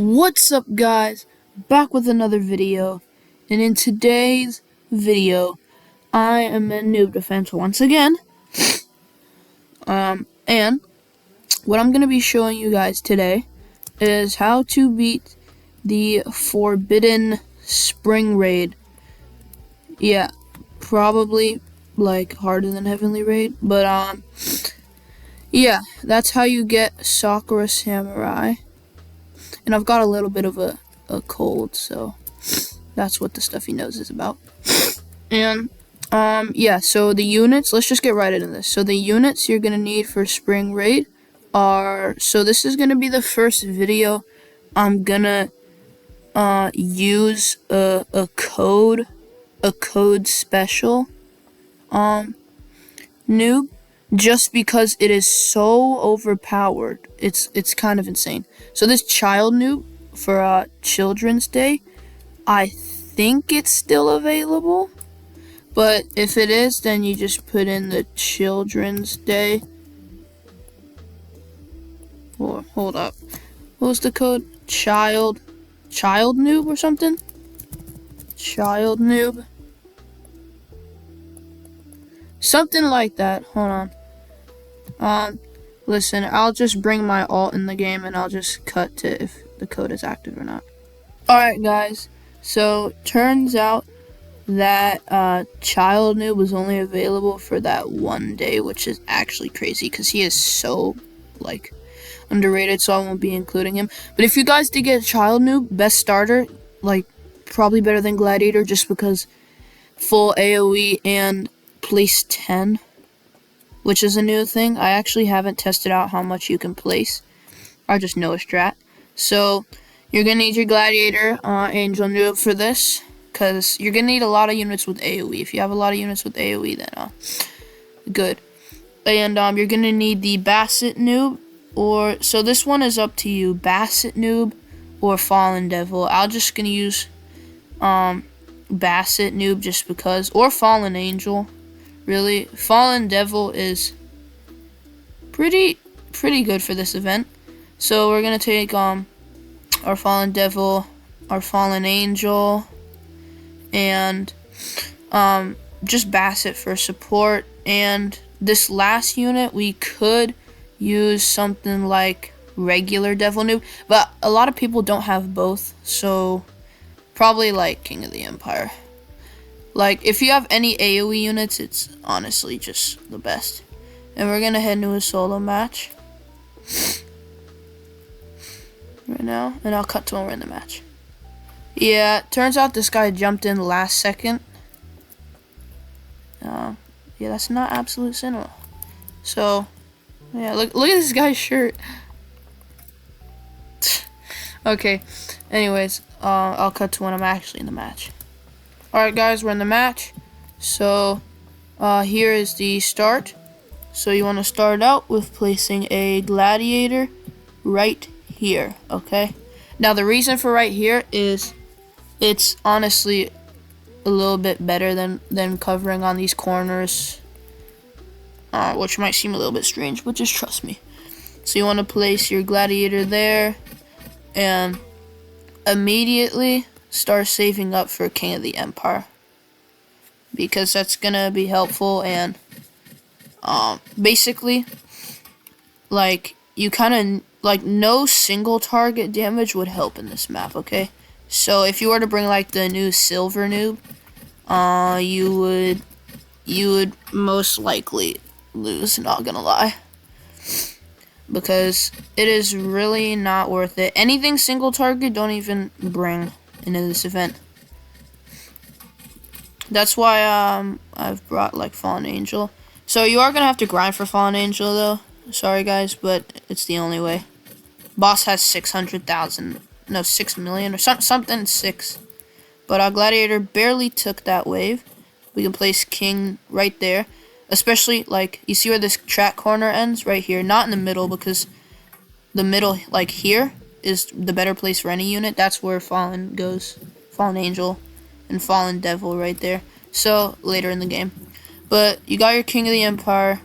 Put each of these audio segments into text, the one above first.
What's up, guys? Back with another video, and in today's video I am in Noob Defense once again. And what I'm gonna be showing you guys today is how to beat the Forbidden Spring Raid. Yeah, probably like harder than Heavenly Raid, but yeah, that's how you get Sakura Samurai. And I've got a little bit of a cold, so that's what the stuffy nose is about. And yeah, so the units, let's just get right into this. So the units you're gonna need for Spring Raid are, so this is gonna be the first video I'm gonna use a code special noob, just because it is so overpowered. It's kind of insane. So this child noob for Children's Day, I think it's still available, but if it is, then you just put in the Children's Day. Or hold up, what was the code? Child noob or something? Child noob, something like that. Hold on. Listen, I'll just bring my alt in the game and I'll just cut to if the code is active or not. Alright, guys, so turns out that Child Noob was only available for that one day, which is actually crazy because he is so like underrated, so I won't be including him. But if you guys did get Child Noob, best starter, like probably better than Gladiator, just because full AoE and place 10, which is a new thing. I actually haven't tested out how much you can place. I just know a strat. So you're gonna need your Gladiator, Angel Noob for this, because you're gonna need a lot of units with AoE. If you have a lot of units with AoE, then good. And you're gonna need the Basset Noob, or so this one is up to you, Basset Noob or Fallen Devil. I'm just gonna use Basset Noob just because, or Fallen Angel. Really, Fallen Devil is pretty good for this event. So we're gonna take our Fallen Devil, our Fallen Angel, and just Basset for support. And this last unit we could use something like regular Devil Noob, but a lot of people don't have both, so probably like King of the Empire. Like, if you have any AoE units, it's honestly just the best. And we're gonna head into a solo match right now, and I'll cut to when we're in the match. Yeah, turns out this guy jumped in last second. Yeah, that's not Absolute Cinema. So, yeah, look at this guy's shirt. Okay, anyways, I'll cut to when I'm actually in the match. Alright, guys, we're in the match. So here is the start. So you want to start out with placing a Gladiator right here, okay? Now the reason for right here is it's honestly a little bit better than covering on these corners, which might seem a little bit strange, but just trust me. So you want to place your Gladiator there and immediately start saving up for King of the Empire, because that's gonna be helpful. And basically, like, you kind of like, no single target damage would help in this map, okay? So if you were to bring like the new Silver Noob, you would most likely lose, not gonna lie, because it is really not worth it. Anything single target, don't even bring into this event. That's why I've brought like Fallen Angel. So you are gonna have to grind for Fallen Angel though. Sorry guys, but it's the only way. Boss has 600,000, no, 6 million or something 6. But our Gladiator barely took that wave. We can place King right there, especially like you see where this track corner ends right here, not in the middle, because the middle like here is the better place for any unit. That's where Fallen goes, Fallen Angel and Fallen Devil right there. So later in the game, but you got your King of the Empire,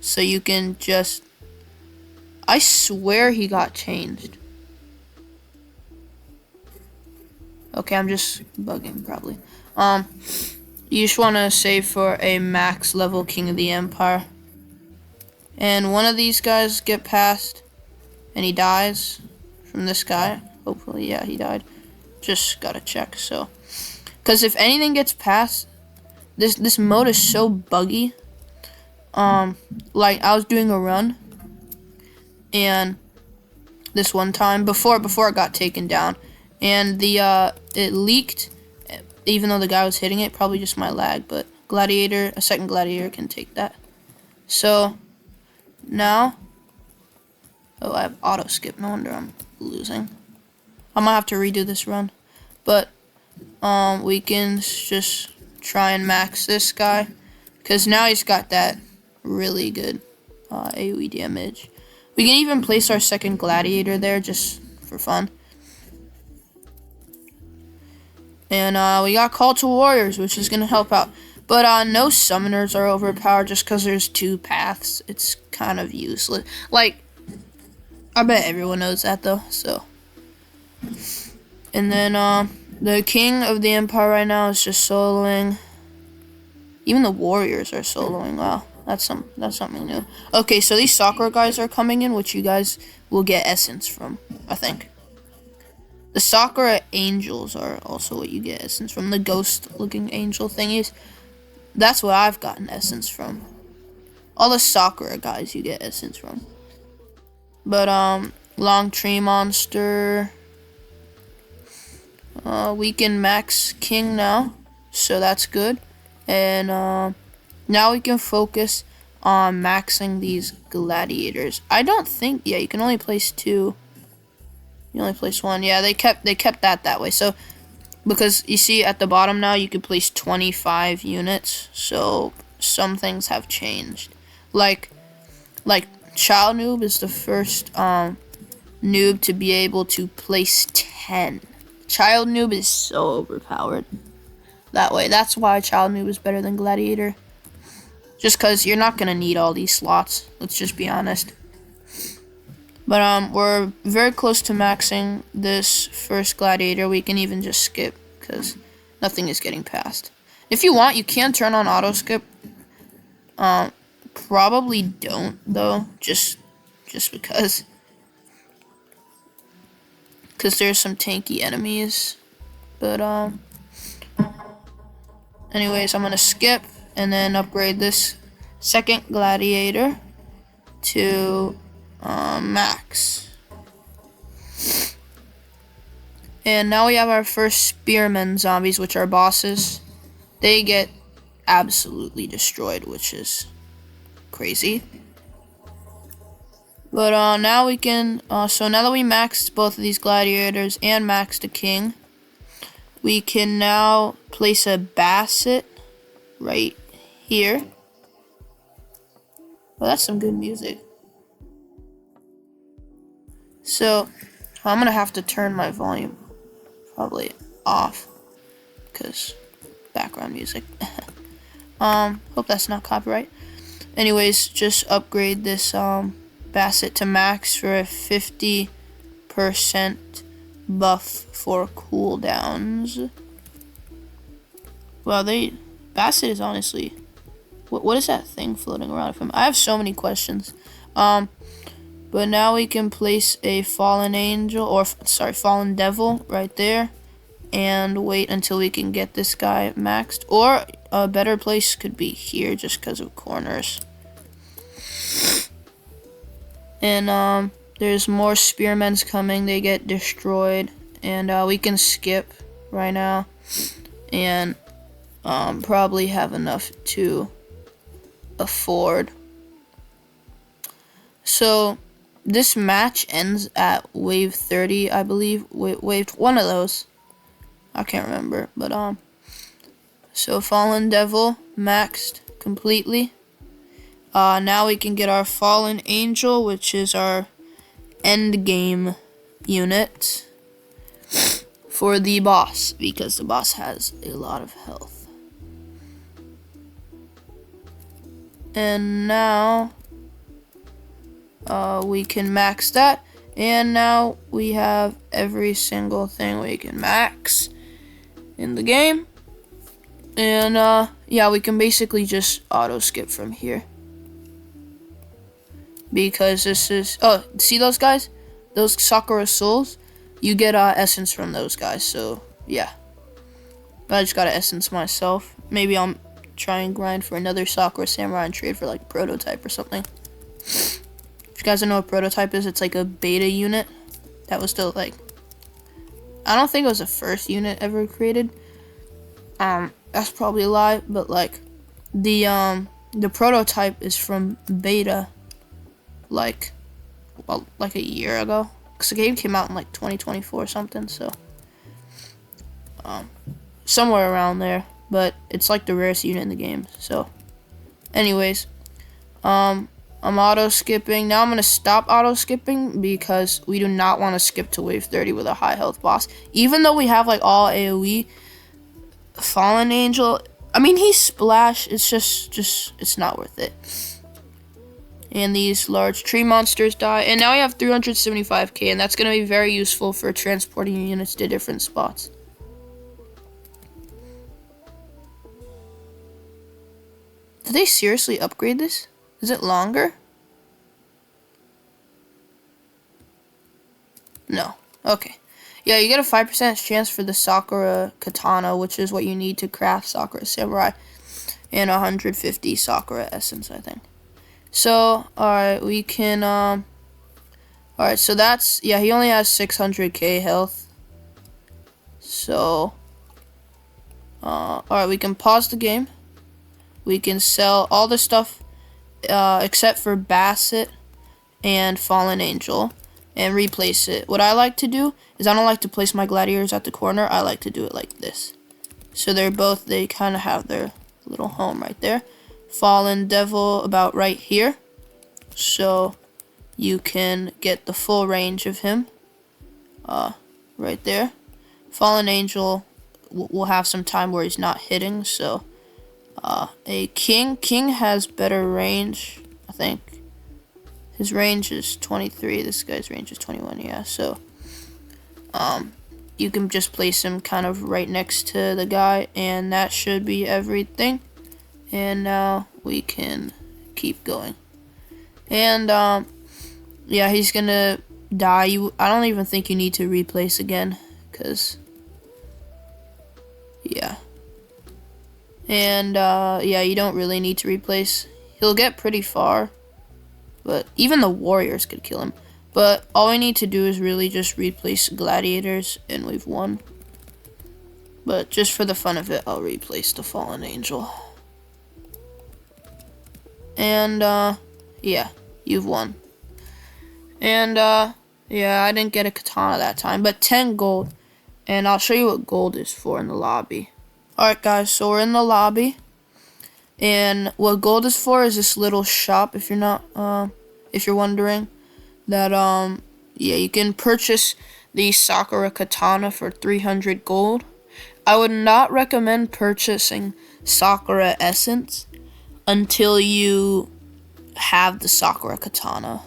so you can just, I swear he got changed. Okay, I'm just bugging probably. You just want to save for a max level King of the Empire. And one of these guys get past and he dies from this guy. Hopefully, yeah, he died. Just gotta check, so. Because if anything gets past, this mode is so buggy. Like, I was doing a run, and this one time, before it got taken down, and it leaked, even though the guy was hitting it, probably just my lag, but a second gladiator can take that. So, now, oh, I have auto skip, no wonder I'm losing. I might have to redo this run, but, we can just try and max this guy, because now he's got that really good, AoE damage. We can even place our second gladiator there, just for fun. And we got Call to Warriors, which is going to help out. But no summoners are overpowered just because there's 2 paths. It's kind of useless. Like, I bet everyone knows that, though, so. And then the King of the Empire right now is just soloing. Even the Warriors are soloing. Wow, that's something new. Okay, so these soccer guys are coming in, which you guys will get essence from, I think. The soccer angels are also what you get essence from. The ghost-looking angel thingies. That's what I've gotten essence from. All the soccer guys you get essence from. But, long tree monster. We can max king now, so that's good. And, now we can focus on maxing these gladiators. I don't think, yeah, you can only place 2. You only place 1. Yeah, they kept that way. So, because you see at the bottom now, you can place 25 units. So, some things have changed. Like Child Noob is the first noob to be able to place 10. Child Noob is so overpowered that way. That's why Child Noob is better than Gladiator. Just because you're not going to need all these slots. Let's just be honest. But we're very close to maxing this first gladiator. We can even just skip because nothing is getting past. If you want, you can turn on auto skip. Probably don't though, just because there's some tanky enemies. But anyways, I'm gonna skip and then upgrade this second gladiator to max. And now we have our first spearmen zombies, which are bosses. They get absolutely destroyed, which is crazy. But now we can, so now that we maxed both of these gladiators and maxed a king, we can now place a basset right here. Well, that's some good music. So, I'm gonna have to turn my volume probably off because background music. Hope that's not copyright. Anyways, just upgrade this basset to max for a 50% buff for cooldowns. Well, basset is honestly, what is that thing floating around from? I have so many questions. But now we can place a fallen angel, or sorry, fallen devil right there, and wait until we can get this guy maxed. Or a better place could be here, just because of corners. And there's more spearmen coming. They get destroyed, and we can skip right now, and probably have enough to afford. So this match ends at wave 30, I believe. Wave one of those. I can't remember, but so Fallen Devil maxed completely. Now we can get our Fallen Angel, which is our end game unit for the boss, because the boss has a lot of health. And now we can max that, and now we have every single thing we can max. in the game. And yeah, we can basically just auto skip from here. Because this is, oh, see those guys? Those Sakura souls? You get essence from those guys, so yeah. I just got an essence myself. Maybe I'll try and grind for another Sakura Samurai and trade for like prototype or something. If you guys don't know what prototype is, it's like a beta unit. That was still like, I don't think it was the first unit ever created. That's probably a lie, but like the prototype is from beta like, well, like a year ago. Cause the game came out in like 2024 or something, so somewhere around there. But it's like the rarest unit in the game. So, anyways, I'm auto skipping. Now I'm gonna stop auto skipping because we do not want to skip to wave 30 with a high health boss. Even though we have like all AOE, Fallen Angel. I mean, he's splash. It's just it's not worth it. And these large tree monsters die. And now we have 375k, and that's gonna be very useful for transporting units to different spots. Did they seriously upgrade this? Is it longer? No. Okay. Yeah, you get a 5% chance for the Sakura Katana, which is what you need to craft Sakura Samurai, and 150 Sakura Essence, I think. So, alright, we can, alright, so that's, yeah, he only has 600k health. So, alright, we can pause the game. We can sell all the stuff except for Bassett and Fallen Angel and replace it. What I like to do is I don't like to place my gladiators at the corner. I like to do it like this. So they kind of have their little home right there. Fallen Devil about right here. So you can get the full range of him right there. Fallen Angel will have some time where he's not hitting, so a King has better range, I think. His range is 23, this guy's range is 21, yeah, so you can just place him kind of right next to the guy, and that should be everything. And now we can keep going. And yeah, he's gonna die. I don't even think you need to replace again, cause yeah. And yeah, you don't really need to replace. He'll get pretty far, but even the warriors could kill him. But all we need to do is really just replace gladiators, and we've won. But just for the fun of it, I'll replace the Fallen Angel. And yeah, you've won. And yeah, I didn't get a katana that time, but 10 gold. And I'll show you what gold is for in the lobby. Alright guys, so we're in the lobby. And what gold is for is this little shop, if you're not if you're wondering. That yeah, you can purchase the Sakura Katana for 300 gold. I would not recommend purchasing Sakura Essence until you have the Sakura Katana.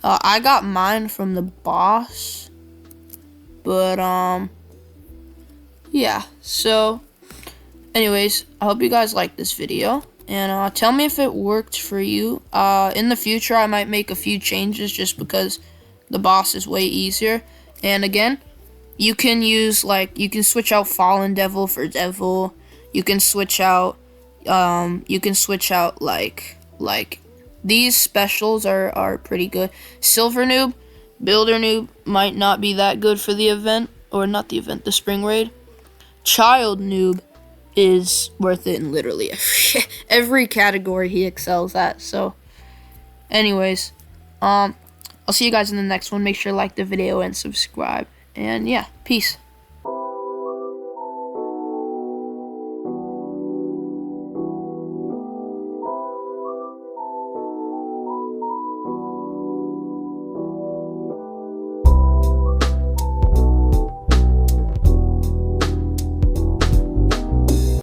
I got mine from the boss, but yeah, so anyways, I hope you guys liked this video, and tell me if it worked for you. In the future, I might make a few changes just because the boss is way easier. And again, you can use, like, you can switch out Fallen Devil for Devil. You can switch out like these specials are pretty good. Silver Noob, Builder Noob might not be that good for the event, or not the event, the spring raid. Child Noob is worth it in literally every category he excels at. So anyways, I'll see you guys in the next one. Make sure to like the video and subscribe, and yeah, peace.